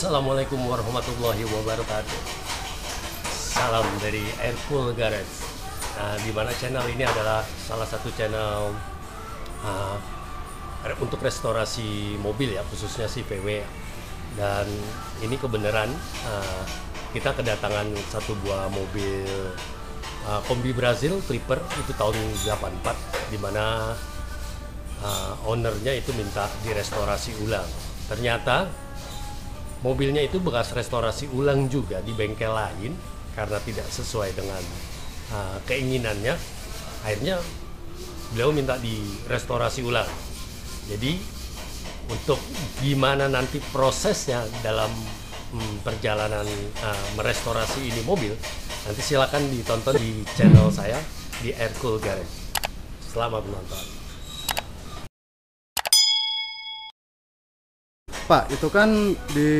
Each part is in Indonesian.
Assalamualaikum warahmatullahi wabarakatuh. Salam dari Aircool Garage. Di mana channel ini adalah salah satu channel untuk restorasi mobil ya, khususnya si VW. Dan ini kebenaran kita kedatangan satu buah mobil kombi Brazil Clipper itu tahun 84, di mana ownernya itu minta direstorasi ulang. Ternyata mobilnya itu bekas restorasi ulang juga di bengkel lain karena tidak sesuai dengan keinginannya. Akhirnya beliau minta direstorasi ulang. Jadi untuk gimana nanti prosesnya dalam perjalanan merestorasi ini mobil, nanti silakan ditonton di channel saya di Aircool Garage. Selamat menonton. Pak, itu kan di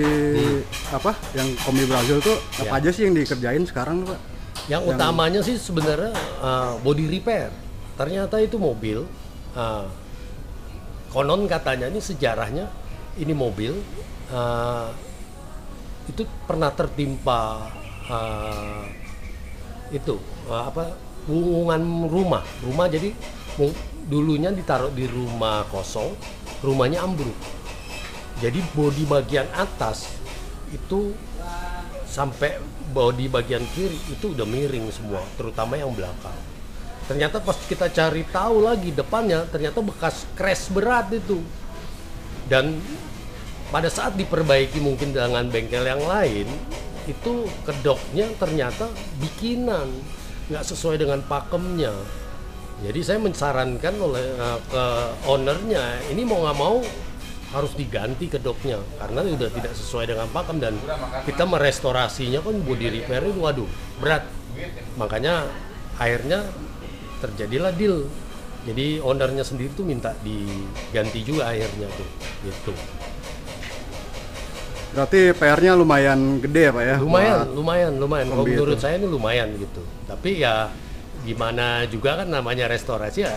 apa yang kombi Brazil tuh apa aja sih yang dikerjain sekarang, Pak? Yang utamanya sih sebenarnya body repair. Ternyata itu mobil konon katanya, ini sejarahnya, ini mobil itu pernah tertimpa gunungan rumah. Jadi dulunya ditaruh di rumah kosong, rumahnya ambruk. Jadi bodi bagian atas itu sampai bodi bagian kiri itu udah miring semua, terutama yang belakang. Ternyata pas kita cari tahu lagi depannya, ternyata bekas crash berat itu. Dan pada saat diperbaiki mungkin dengan bengkel yang lain, itu kedoknya ternyata bikinan, nggak sesuai dengan pakemnya. Jadi saya mensarankan ke ownernya, ini mau nggak mau harus diganti kedoknya karena udah tidak sesuai dengan pakem, dan kita merestorasinya kan body repair itu waduh berat. Makanya akhirnya terjadilah deal. Jadi ownernya sendiri tuh minta diganti juga akhirnya tuh gitu. Berarti PR-nya lumayan gede ya, Pak ya? Lumayan. Kalau menurut saya ini lumayan gitu. Tapi ya gimana juga kan namanya restorasi ya,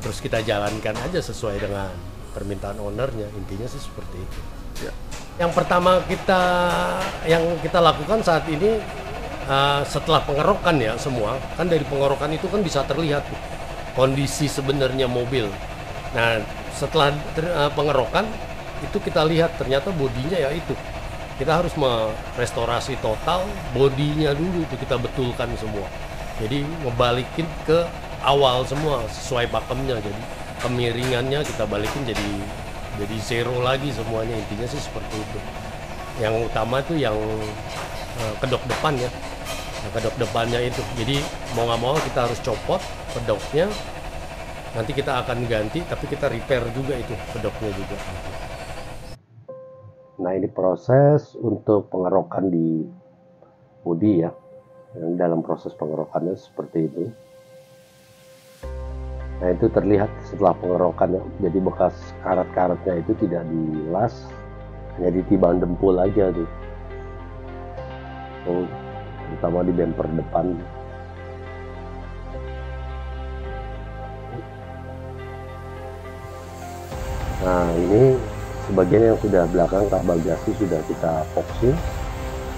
terus kita jalankan aja sesuai dengan permintaan ownernya, intinya sih seperti itu. Ya. Yang pertama yang kita lakukan saat ini setelah pengerokan ya semua, kan dari pengerokan itu kan bisa terlihat kondisi sebenarnya mobil. Nah setelah pengerokan itu kita lihat ternyata bodinya ya itu. Kita harus merestorasi total bodinya dulu, itu kita betulkan semua. Jadi ngebalikin ke awal semua sesuai pakemnya, jadi kemiringannya kita balikin jadi zero lagi semuanya, intinya sih seperti itu. Yang utama tuh yang kedok depan ya, kedok depannya itu. Jadi mau nggak mau kita harus copot kedoknya, nanti kita akan ganti, tapi kita repair juga itu kedoknya juga. Nah ini proses untuk pengerokan di bodi ya, yang dalam proses pengerokannya seperti itu. Nah itu terlihat setelah pengerokannya, jadi bekas karat-karatnya itu tidak dilas, hanya ditibang dempul aja tuh. Terutama di bumper depan. Nah ini sebagian yang sudah belakang kap bagasi sudah kita foxing,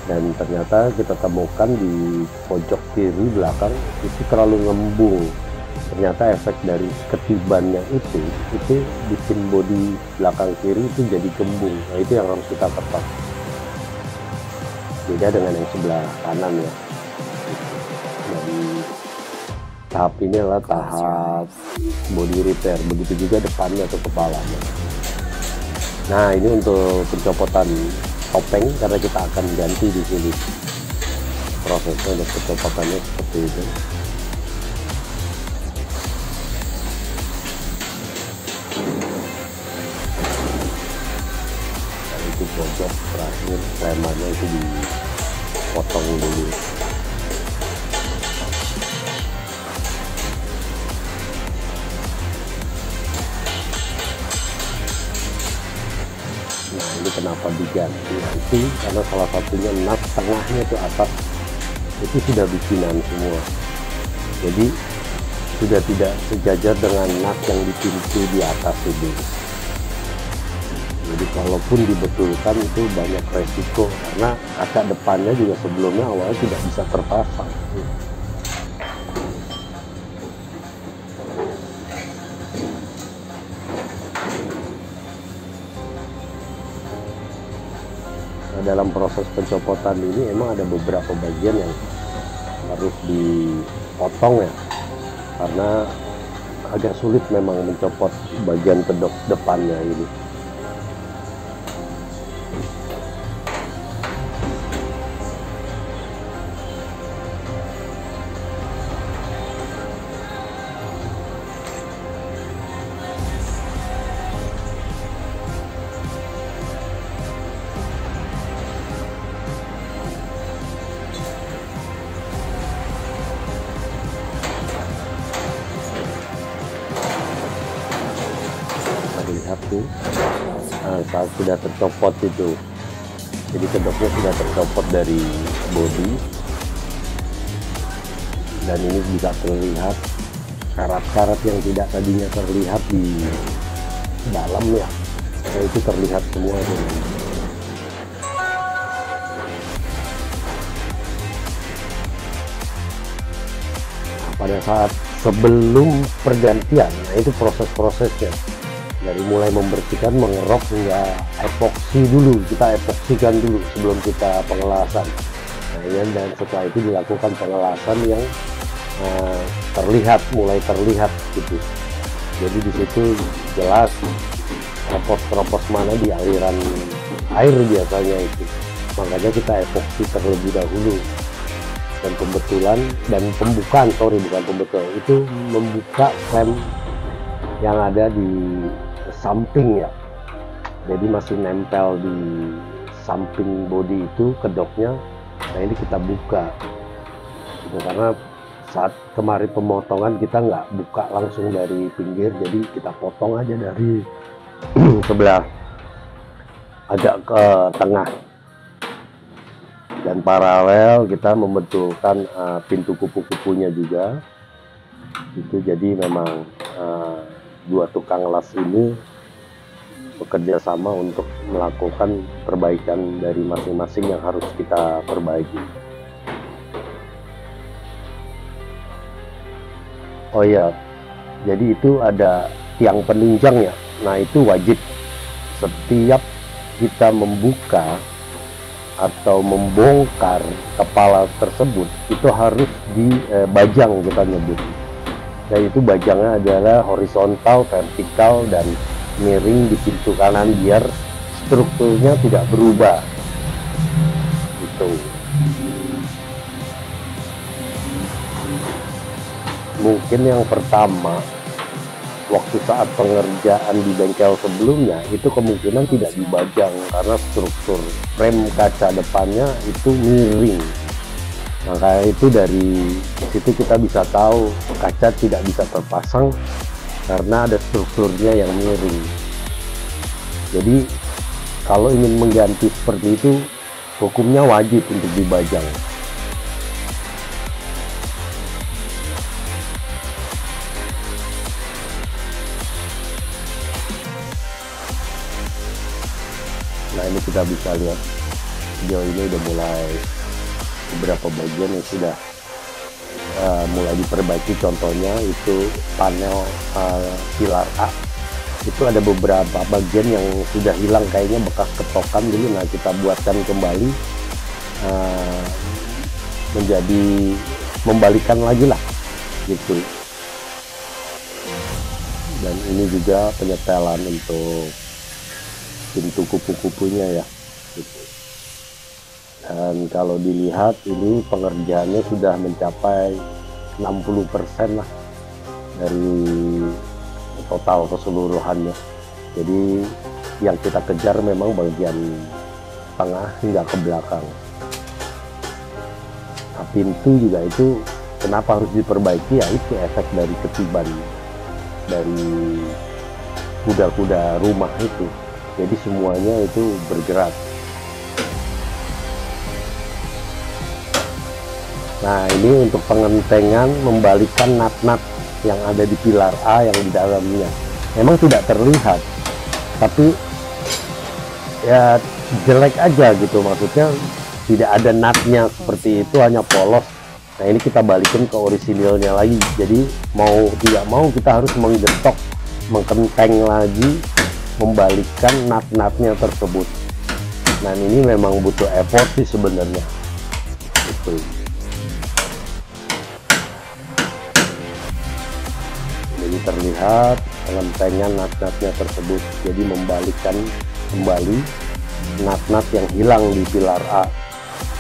dan ternyata kita temukan di pojok kiri belakang itu terlalu ngembung. Ternyata efek dari ketibannya itu bikin bodi belakang kiri itu jadi gembung. Nah itu yang harus kita ketok. Beda dengan yang sebelah kanan ya. Jadi tahap ini adalah tahap body repair. Begitu juga depannya atau kepalanya. Nah ini untuk pencopotan topeng karena kita akan ganti di sini. Prosesnya untuk pencopotannya seperti itu. Pojok terakhir remannya itu dipotong dulu. Nah ini kenapa diganti nanti, karena salah satunya nut tengahnya itu atas itu sudah bikinan semua, jadi sudah tidak sejajar dengan nut yang di pintu di atas itu. Jadi kalaupun dibetulkan itu banyak resiko karena kaca depannya juga sebelumnya awalnya tidak bisa terpasang. Nah, dalam proses pencopotan ini emang ada beberapa bagian yang harus dipotong ya, karena agak sulit memang mencopot bagian kedok depannya ini. Lihat tuh, nah, saat sudah tercopot itu, jadi kedoknya sudah tercopot dari bodi, dan ini bisa terlihat karat-karat yang tidak tadinya terlihat di dalamnya, nah, itu terlihat semua tuh. Pada saat sebelum pergantian, nah itu proses-prosesnya. Dari mulai membersihkan, mengerok hingga epoksi dulu, kita epoksikan dulu sebelum kita pengelasan. Nah, ya, dan setelah itu dilakukan pengelasan yang mulai terlihat gitu. Jadi di situ jelas teropos-teropos mana di aliran air biasanya itu. Makanya kita epoksi terlebih dahulu. Dan pembukaan itu membuka klem yang ada di samping ya, jadi masih nempel di samping bodi itu kedoknya. Nah ini kita buka gitu, karena saat kemarin pemotongan kita nggak buka langsung dari pinggir, jadi kita potong aja dari sebelah agak ke tengah, dan paralel kita membetulkan pintu kupu-kupunya juga itu. Jadi memang dua tukang las ini bekerja sama untuk melakukan perbaikan dari masing-masing yang harus kita perbaiki. Oh iya, jadi itu ada tiang penunjang ya. Nah itu wajib setiap kita membuka atau membongkar kepala tersebut itu harus dibajang, kita nyebut. Dan itu bajangnya adalah horizontal, vertikal, dan miring di pintu kanan biar strukturnya tidak berubah gitu. Mungkin yang pertama waktu saat pengerjaan di bengkel sebelumnya itu kemungkinan tidak dibajang karena struktur frame kaca depannya itu miring. Maka itu dari situ kita bisa tahu kaca tidak bisa terpasang karena ada strukturnya yang miring. Jadi kalau ingin mengganti seperti itu, hukumnya wajib untuk dibajang. Nah ini kita bisa lihat sejauh ini udah mulai beberapa bagian yang sudah mulai diperbaiki. Contohnya itu panel pilar A, itu ada beberapa bagian yang sudah hilang kayaknya bekas ketokan dulu. Nah kita buatkan kembali menjadi membalikan lagi lah gitu. Dan ini juga penyetelan untuk pintu kupu-kupunya ya gitu. Dan kalau dilihat ini pengerjaannya sudah mencapai 60% lah dari total keseluruhannya. Jadi yang kita kejar memang bagian tengah hingga ke belakang. Nah, pintu juga itu kenapa harus diperbaiki, ya itu efek dari ketiban dari kuda-kuda rumah itu. Jadi semuanya itu bergerak. Nah ini untuk pengentengan membalikan nat-nat yang ada di pilar A yang di dalamnya. Memang tidak terlihat, tapi ya jelek aja gitu, maksudnya tidak ada nutnya seperti itu, hanya polos. Nah ini kita balikin ke orisinilnya lagi, jadi mau tidak mau kita harus menggetok, mengkenteng lagi, membalikkan nut-nutnya tersebut. Nah ini memang butuh effort sih sebenarnya gitu. Jadi terlihat pengentengan nut-nutnya tersebut, jadi membalikkan kembali nut-nut yang hilang di pilar A.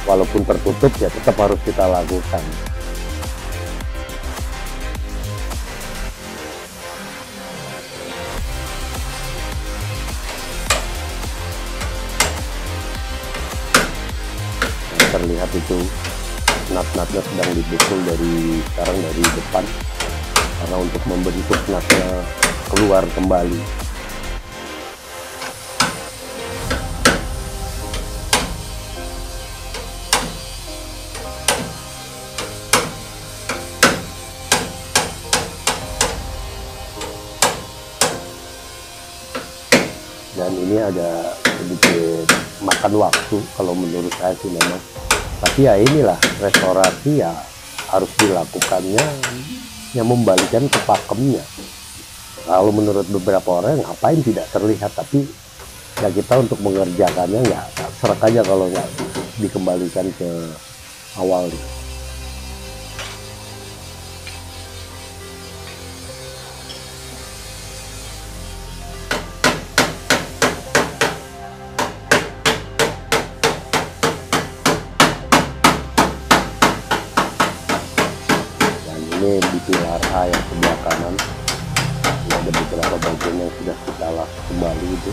Walaupun tertutup ya tetap harus kita lakukan. Nah, terlihat itu nut-nutnya sedang dipukul dari depan, karena untuk membentuk nutnya keluar kembali. Dan ini ada sedikit makan waktu kalau menurut saya sih memang, tapi ya inilah restorasi ya harus dilakukannya, yang membalikkan ke pakemnya. Kalau menurut beberapa orang ngapain tidak terlihat, tapi ya kita untuk mengerjakannya nggak serak aja kalau nggak dikembalikan ke awal. Ini di pilar A yang sebelah kanan, ini ada beberapa bagian yang sudah kita las kembali itu.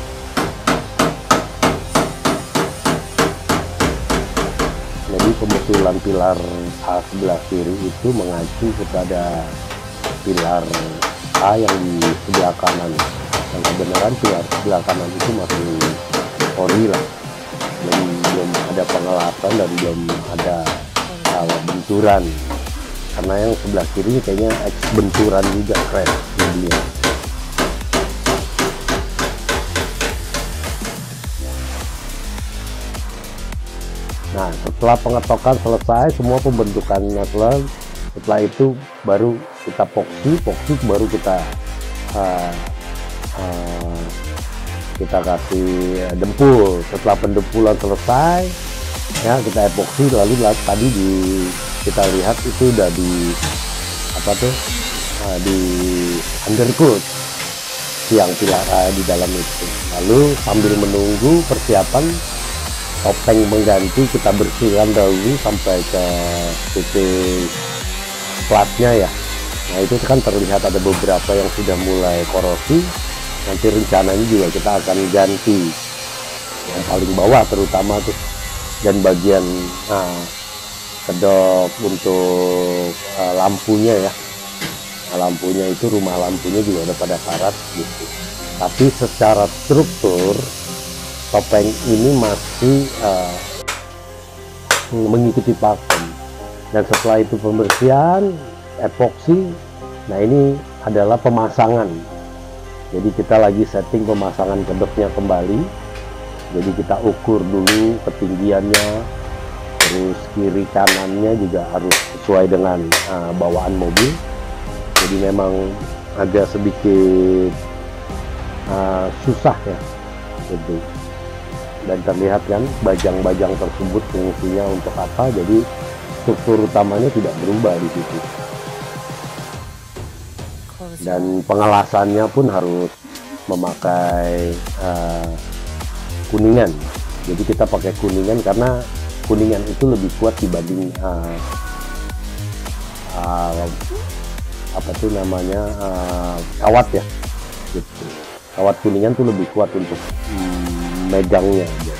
Jadi pembetulan pilar A sebelah kiri itu mengacu kepada pilar A yang di sebelah kanan. Dan kebenaran pilar sebelah kanan itu masih ori lah, belum ada pengelasan dan belum ada benturan. Karena yang sebelah kiri kayaknya X benturan juga, keren jadinya. Nah setelah pengetokan selesai, semua pembentukannya selesai, setelah itu baru kita epoxy baru kita kasih dempul. Setelah pendempulan selesai ya kita epoxy, lalu tadi kita lihat itu udah di undercoat tiang pilar di dalam itu. Lalu sambil menunggu persiapan topeng mengganti, kita bersihkan dahulu sampai ke titik platnya ya. Nah itu kan terlihat ada beberapa yang sudah mulai korosi. Nanti rencananya juga kita akan ganti yang paling bawah terutama tuh, dan bagian kedok untuk lampunya ya. Nah, lampunya itu, rumah lampunya juga udah pada karat gitu. Tapi secara struktur topeng ini masih mengikuti pakem. Dan setelah itu pembersihan, epoksi. Nah ini adalah pemasangan. Jadi kita lagi setting pemasangan kedoknya kembali. Jadi kita ukur dulu ketinggiannya, terus kiri kanannya juga harus sesuai dengan bawaan mobil. Jadi memang agak sedikit susah ya gitu. Dan terlihat kan bajang-bajang tersebut fungsinya untuk apa, jadi struktur utamanya tidak berubah di situ. Dan pengelasannya pun harus memakai kuningan. Jadi kita pakai kuningan karena kuningan itu lebih kuat dibanding kawat ya gitu. Kawat kuningan tuh lebih kuat untuk megangnya aja.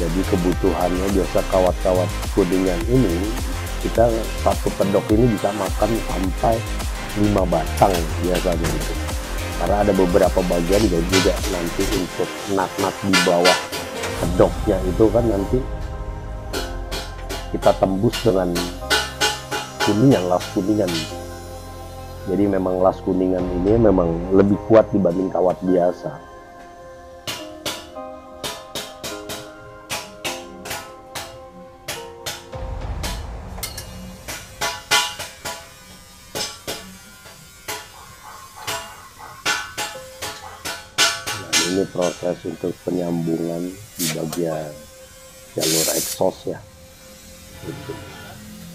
Jadi kebutuhannya biasa kawat-kawat kuningan ini, kita satu pedok ini bisa makan sampai 5 batang biasanya gitu. karena ada beberapa bagian dan juga nanti untuk nat-nat di bawah kedoknya itu kan nanti kita tembus dengan kuningan, las kuningan. Jadi memang las kuningan ini memang lebih kuat dibanding kawat biasa. Ini proses untuk penyambungan di bagian jalur exhaust ya.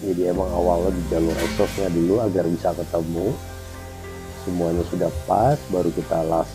Jadi emang awalnya di jalur exhaustnya dulu agar bisa ketemu semuanya sudah pas, baru kita las.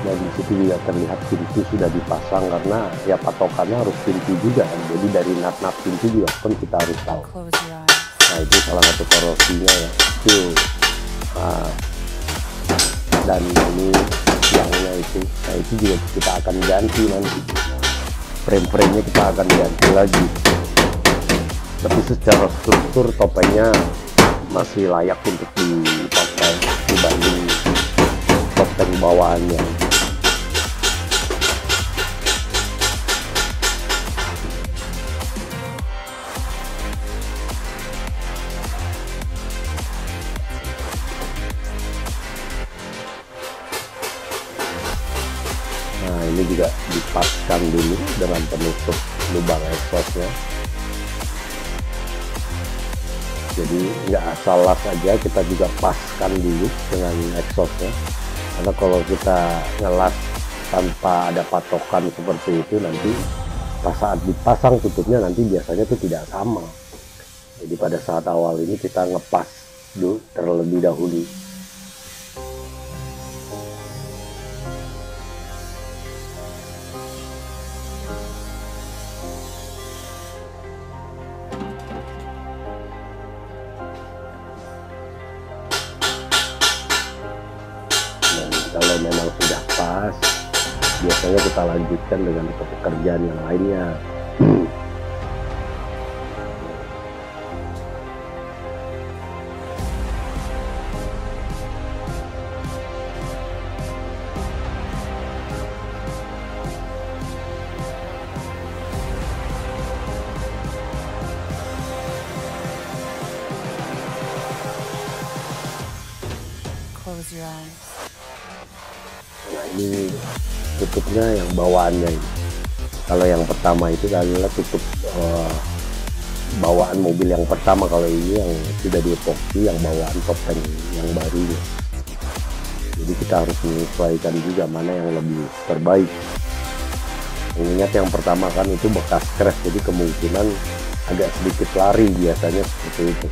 Dan di situ juga terlihat pintu sudah dipasang karena ya patokannya harus pintu juga kan. Jadi dari nat-nat pintu juga pun kita harus tahu. Nah itu salah satu korosinya ya. Itu dan ini tiangnya itu. Nah itu juga kita akan ganti nanti. Frame-frame-nya kita akan ganti lagi. Tapi secara struktur topengnya masih layak untuk dipakai dibanding topeng bawaannya. Nah ini juga dipaskan dulu dengan penutup lubang exhaustnya. Jadi nggak asal las aja, kita juga paskan dulu dengan exhaustnya. Karena kalau kita ngelas tanpa ada patokan seperti itu, nanti pas saat dipasang tutupnya nanti biasanya itu tidak sama. Jadi pada saat awal ini kita ngepas dulu terlebih dahulu. Kalau memang sudah pas, biasanya kita lanjutkan dengan pekerjaan yang lainnya. Close your eyes. Nah ini tutupnya yang bawaannya ini. Kalau yang pertama itu adalah tutup bawaan mobil yang pertama. Kalau ini yang sudah diepoksi, yang bawaan topeng yang barunya. Jadi kita harus menyesuaikan juga mana yang lebih terbaik. Mengingat yang pertama kan itu bekas crash, jadi kemungkinan agak sedikit lari biasanya seperti itu.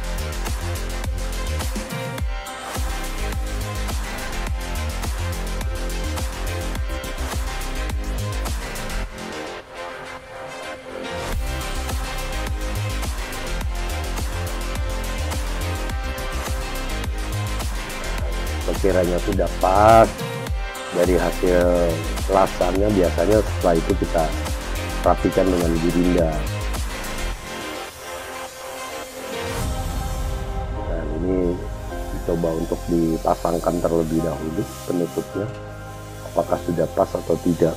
Sekiranya sudah pas dari hasil lasannya, biasanya setelah itu kita rapikan dengan girinda. Dan ini dicoba untuk dipasangkan terlebih dahulu penutupnya, apakah sudah pas atau tidak.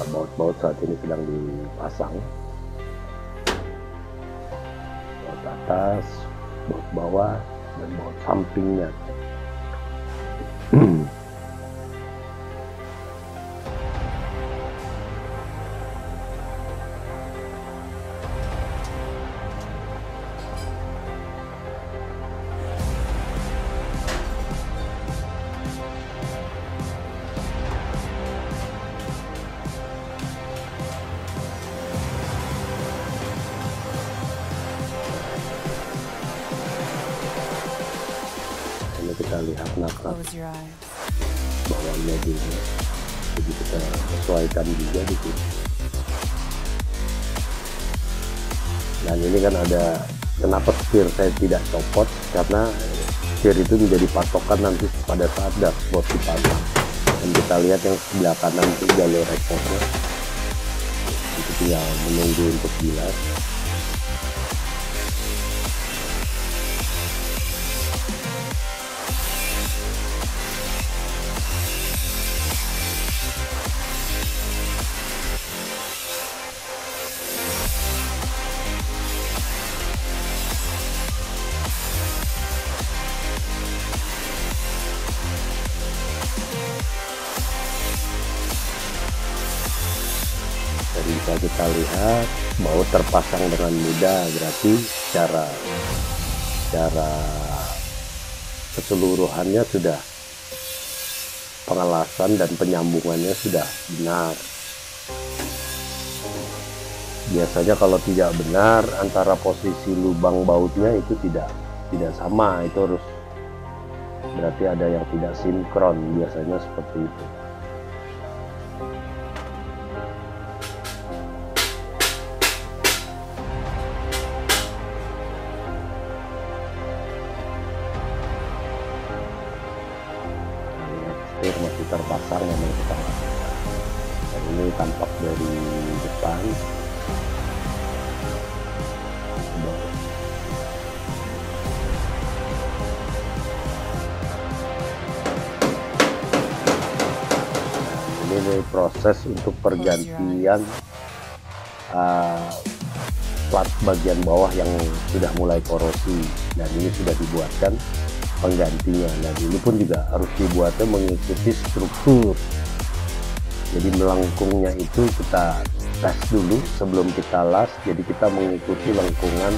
Baut-baut saat ini sedang dipasang, baut atas, baut bawah, dan baut sampingnya. Close your eyes. bawahnya juga, jadi kita sesuaikan juga di sini. Dan ini kan ada, kenapa setir saya tidak copot, karena setir itu menjadi patokan nanti pada saat dashboard dipasang. Dan kita lihat yang sebelah kanan itu jalur exhaustnya, itu tinggal menunggu untuk bilas. Bisa kita lihat bahwa terpasang dengan mudah, berarti secara keseluruhannya sudah, pengelasan dan penyambungannya sudah benar. Biasanya kalau tidak benar, antara posisi lubang bautnya itu tidak sama, itu harus berarti ada yang tidak sinkron, biasanya seperti itu. Masih terpasang, memang kita lakukan. Dan ini tampak dari depan. Ini proses untuk pergantian plat bagian bawah yang sudah mulai korosi, dan ini sudah dibuatkan penggantinya. Dan ini pun juga harus dibuatnya mengikuti struktur, jadi melengkungnya itu kita tes dulu sebelum kita las. Jadi kita mengikuti lengkungan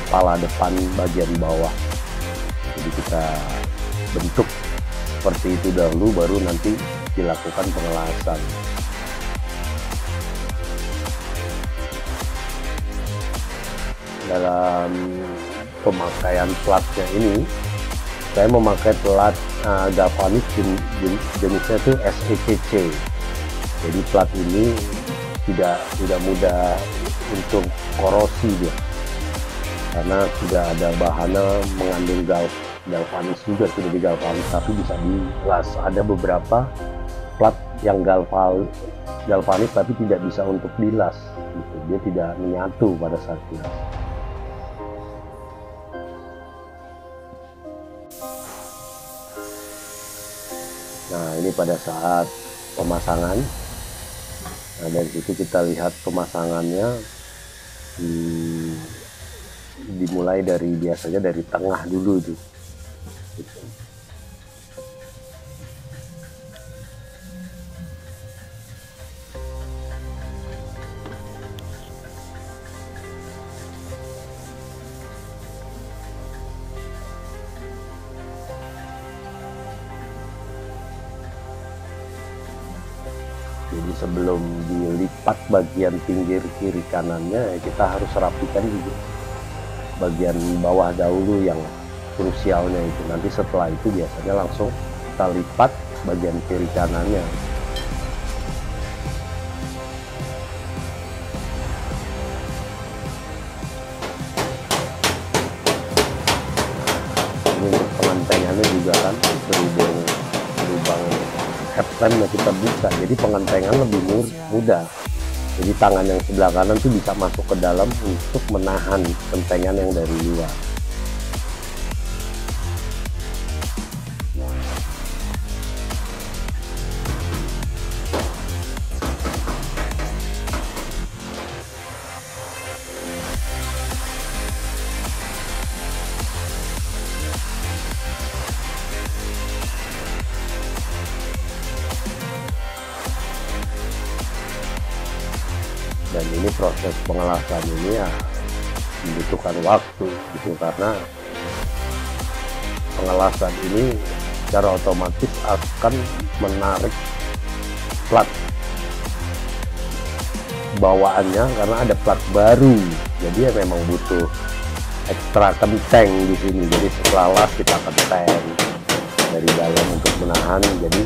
kepala depan bagian bawah, jadi kita bentuk seperti itu dahulu, baru nanti dilakukan pengelasan. Dalam pemakaian platnya ini, saya memakai plat galvanis jenisnya itu SECC. Jadi plat ini tidak mudah untuk korosi dia, karena sudah ada bahannya mengandung galvanis juga, sudah digalvanis tapi bisa dilas. Ada beberapa plat yang galvanis tapi tidak bisa untuk dilas, gitu. Dia tidak menyatu pada saat dilas. Nah, ini pada saat pemasangan. Nah, dari situ kita lihat pemasangannya dimulai dari, biasanya dari tengah dulu itu. Gitu. Jadi sebelum dilipat bagian pinggir kiri kanannya, kita harus rapikan juga bagian bawah dahulu yang krusialnya itu. Nanti setelah itu biasanya langsung kita lipat bagian kiri kanannya. Ini untuk pengentengannya juga kan berhubung lubang headlampnya kita buka, jadi pengentengan lebih mudah. Jadi tangan yang sebelah kanan tuh bisa masuk ke dalam untuk menahan kentengan yang dari luar. Dan ini proses pengelasan ini ya membutuhkan waktu gitu, karena pengelasan ini secara otomatis akan menarik plat bawaannya, karena ada plat baru, jadi ya memang butuh ekstra kenteng di sini. Jadi setelah las kita kenteng. dari dalam untuk menahan, jadi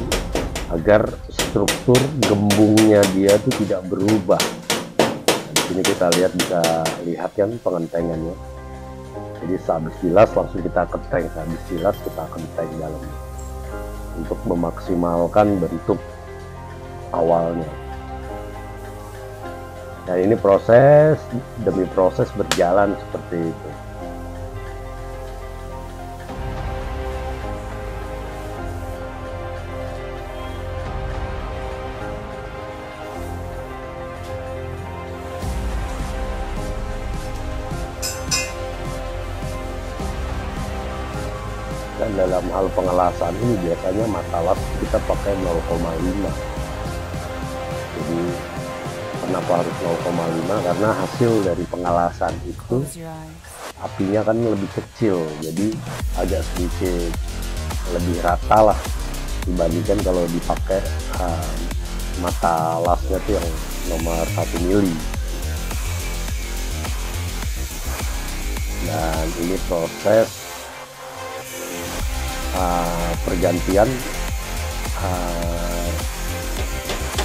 agar struktur gembungnya dia itu tidak berubah. Di sini kita lihat kan pengentengannya. Jadi sehabis bilas langsung kita kenteng, sehabis bilas kita kenteng dalam untuk memaksimalkan bentuk awalnya. Nah, ini proses demi proses berjalan seperti itu. Dan dalam hal pengelasan ini biasanya mata las kita pakai 0,5. Jadi kenapa harus 0,5? Karena hasil dari pengelasan itu Close your eyes. apinya kan lebih kecil, jadi agak sedikit lebih rata lah dibandingkan kalau dipakai mata lasnya tuh yang nomor 1 mili. Dan ini proses pergantian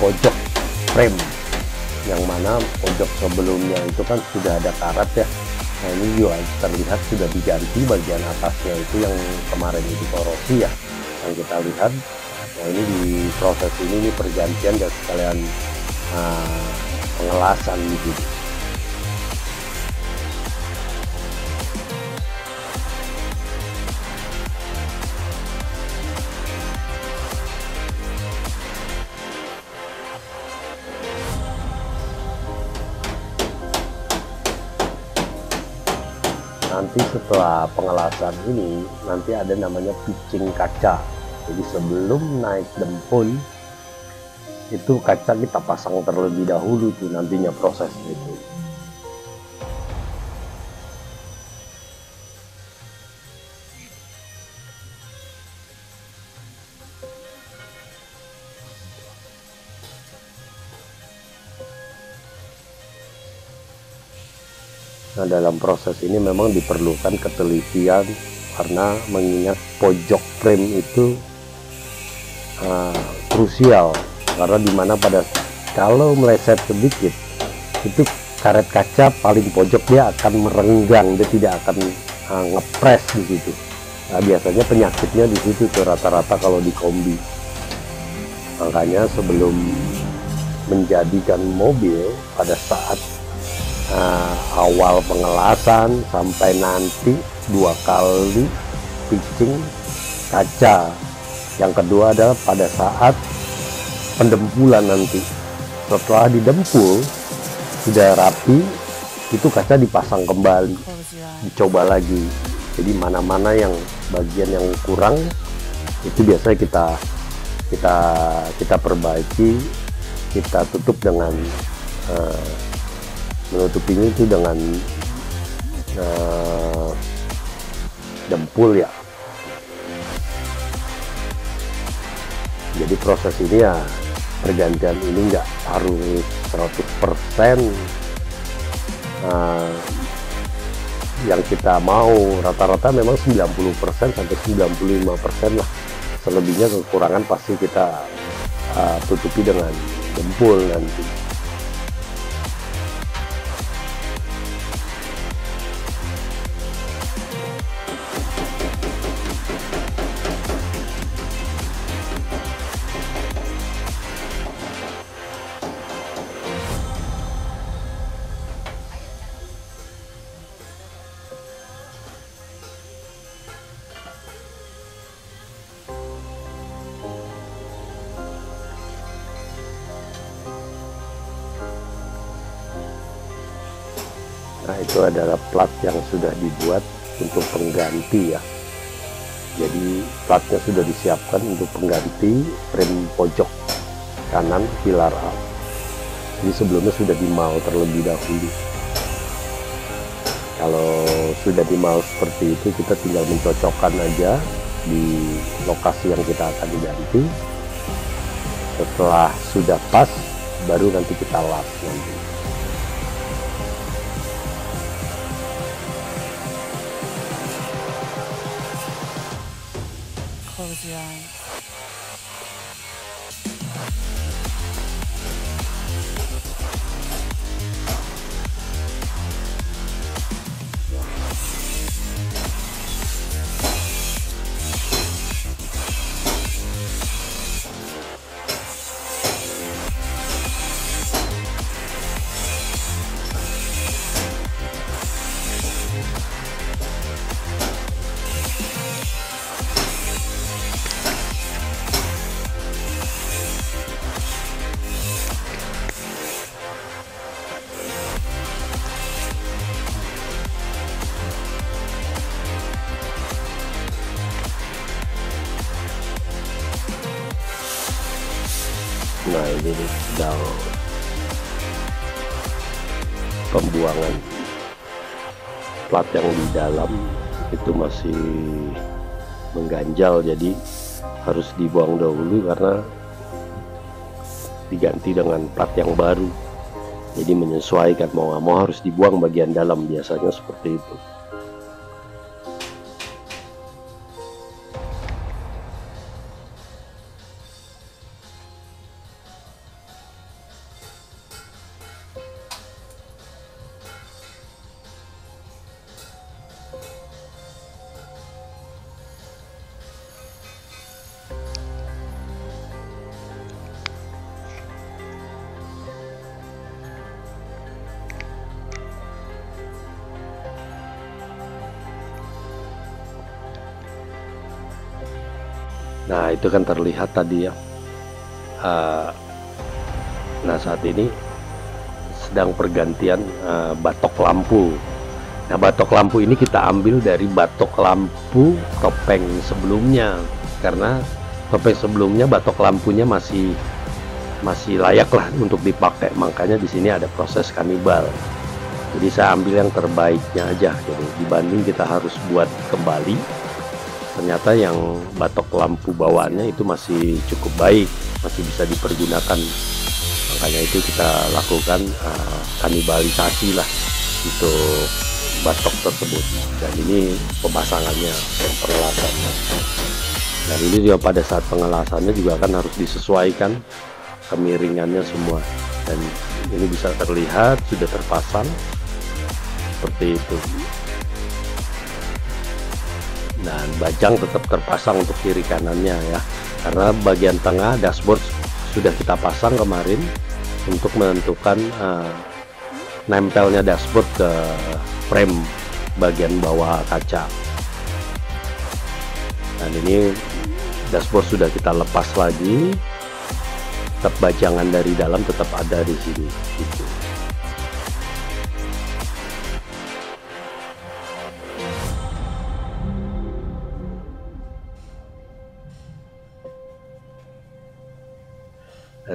pojok frame, yang mana pojok sebelumnya itu kan sudah ada karat ya. Nah, ini juga terlihat sudah diganti bagian atasnya itu yang kemarin itu korosi ya, yang kita lihat. Nah, ini di proses ini pergantian dan sekalian pengelasan gitu. Nanti setelah pengelasan ini nanti ada namanya pitching kaca. Jadi sebelum naik dempul itu kaca kita pasang terlebih dahulu tuh nantinya prosesnya itu. Nah, dalam proses ini memang diperlukan ketelitian karena mengingat pojok frame itu krusial, karena dimana kalau meleset sedikit itu karet kaca paling pojok dia akan merenggang, dia tidak akan ngepres di situ. Nah, biasanya penyakitnya di situ tuh rata-rata kalau di kombi. Makanya sebelum menjadikan mobil pada saat awal pengelasan sampai nanti 2 kali pitching kaca. Yang kedua adalah pada saat pendempulan nanti. Setelah didempul sudah rapi, itu kaca dipasang kembali, Close your eyes. dicoba lagi. Jadi mana-mana yang bagian yang kurang itu biasanya kita perbaiki, kita tutup dengan menutupinya itu dengan dempul ya. Jadi proses ini ya, pergantian ini nggak harus 100% yang kita mau. Rata-rata memang 90% sampai 95% lah. Selebihnya kekurangan pasti kita tutupi dengan dempul nanti. Nah, itu adalah plat yang sudah dibuat untuk pengganti ya. Jadi platnya sudah disiapkan untuk pengganti frame pojok kanan pilar A. Jadi sebelumnya sudah dimau terlebih dahulu. Kalau sudah dimau seperti itu, kita tinggal mencocokkan aja di lokasi yang kita akan diganti. Setelah sudah pas, baru nanti kita lap nanti. Close your Nah ini nih, sedang pembuangan plat yang di dalam itu masih mengganjal, jadi harus dibuang dahulu karena diganti dengan plat yang baru. Jadi menyesuaikan, mau nggak mau harus dibuang bagian dalam, biasanya seperti itu. Nah itu kan terlihat tadi ya. Nah saat ini sedang pergantian batok lampu. Nah batok lampu ini kita ambil dari batok lampu topeng sebelumnya, karena topeng sebelumnya batok lampunya masih layak lah untuk dipakai, makanya di sini ada proses kanibal. Jadi saya ambil yang terbaiknya aja, jadi dibanding kita harus buat kembali. Ternyata yang batok lampu bawaannya itu masih cukup baik, masih bisa dipergunakan, makanya itu kita lakukan kanibalisasi lah untuk batok tersebut. Dan ini pemasangannya, pengelasannya, dan ini juga pada saat pengelasannya juga kan harus disesuaikan kemiringannya semua, dan ini bisa terlihat sudah terpasang seperti itu. Dan bajang tetap terpasang untuk kiri kanannya ya, karena bagian tengah dashboard sudah kita pasang kemarin untuk menentukan nempelnya dashboard ke frame bagian bawah kaca. Dan ini dashboard sudah kita lepas lagi, tetap bajangan dari dalam tetap ada di sini gitu.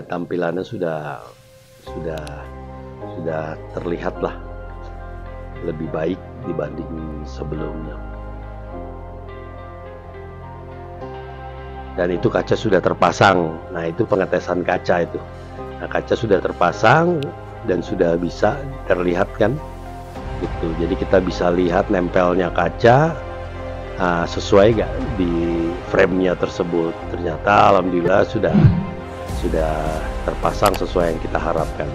Tampilannya sudah terlihat lah lebih baik dibanding sebelumnya. Dan itu kaca sudah terpasang. Nah itu pengetesan kaca itu. Nah kaca sudah terpasang dan sudah bisa terlihat kan gitu. Jadi kita bisa lihat nempelnya kaca sesuai gak di frame-nya tersebut. Ternyata alhamdulillah sudah terpasang sesuai yang kita harapkan.